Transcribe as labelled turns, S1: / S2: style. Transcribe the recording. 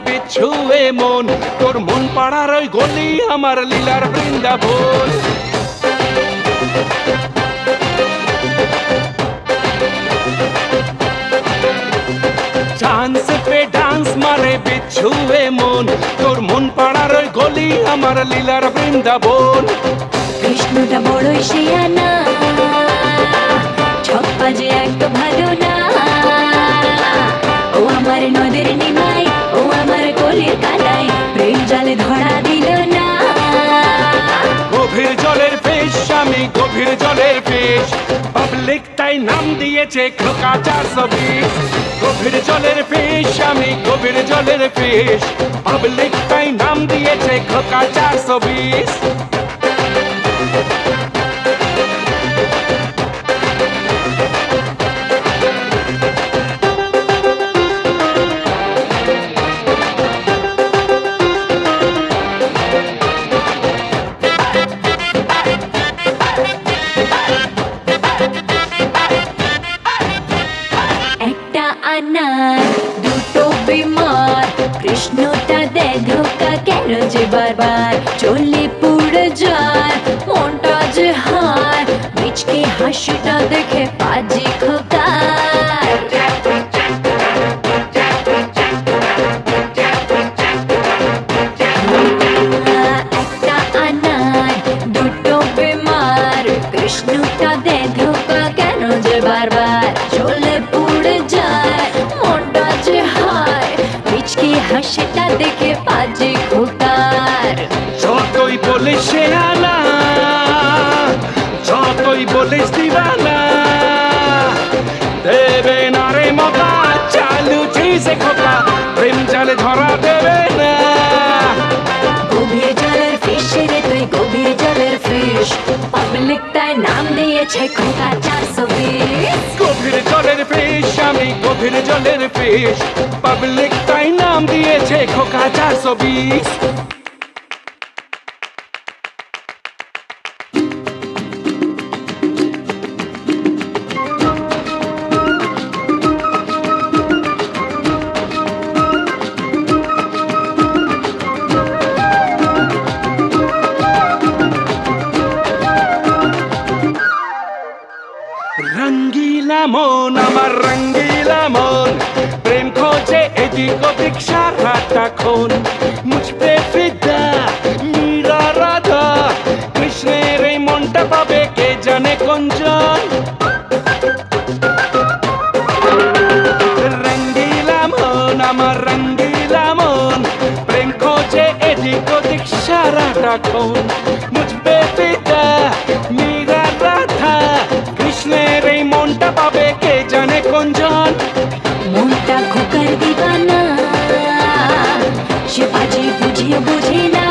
S1: বিচ্ছুয়ে মন, তোর মন পাড়ার ওই গলি আমার লীলার বৃন্দাবন। চান্স পে ডান্স মারে বিচ্ছুয়ে মন, তোর মন পাড়ার ওই গলি আমার লীলার বৃন্দাবন।
S2: কৃষ্ণটা বড়ই শিয়ানা, ছক বাজে এক ভালো না। ও আমার নদীর নিমাই, ও আমার কলির কানাই, প্রেম জালে ধরা দিল না।
S1: গভীর জলের ফিশ, আমি গভীর জলের ফিশ, পাবলিক তাই নাম দিয়েছে খোকা 420। গভীর জলের ফিশ, আমি গভীর জলের ফিশ, পাবলিক তাই নাম দিয়েছে খোকা 420।
S2: একটা আনার দুটো বিমার, কৃষ্ণটা দে ধোকা কেন যে বারবার চলে পুড়ে যায় মনটা যে হার। মিচকে হাসিটা দেখে পাজি খোকার। একটা আনার দুটো বিমার, কৃষ্ণটা দে ধোকা কেন যে বারবার চলে পুড়ে যায় মনটা যে হায়। মিচকে হাসিটা দেখে পাজি খোকার।
S1: যতই বলিস সে আলা, যতই বলিস দিবানা, দেবে না রে মতা চালু চিজে খোকা, প্রেম জালে ধরা দেবে না।
S2: গভীর জলের ফিশ রে তুই, গভীর জলের ফিশ, পাবলিক তাই নাম দিয়েছে খোকা 420।
S1: গভীর জলের ফিশ, আমি গভীর জলের ফিশ, পাবলিক তাই নাম দিয়েছে খোকা 420। রঙ্গিলা মন আমার রঙ্গিলা মন, প্রেম খোঁজে এদিক ওদিক সারাটাক্ষণ। মুঝ পে ফিদা মীরা রাধা, কৃষ্ণের এই মনটা পাবে কে জানে কোনজন। রঙ্গিলা মন আমার রঙ্গিলা মন, প্রেম খোঁজে এদিক ওদিক সারাটাক্ষণ। মুঝ পে ফিদা মীরা রাধা, কৃষ্ণের এই মনটা পাবে কে জানে কোনজন।
S2: মনটা খোকার দিবানা, সে পাজি বুঝিয়ে বুঝি না।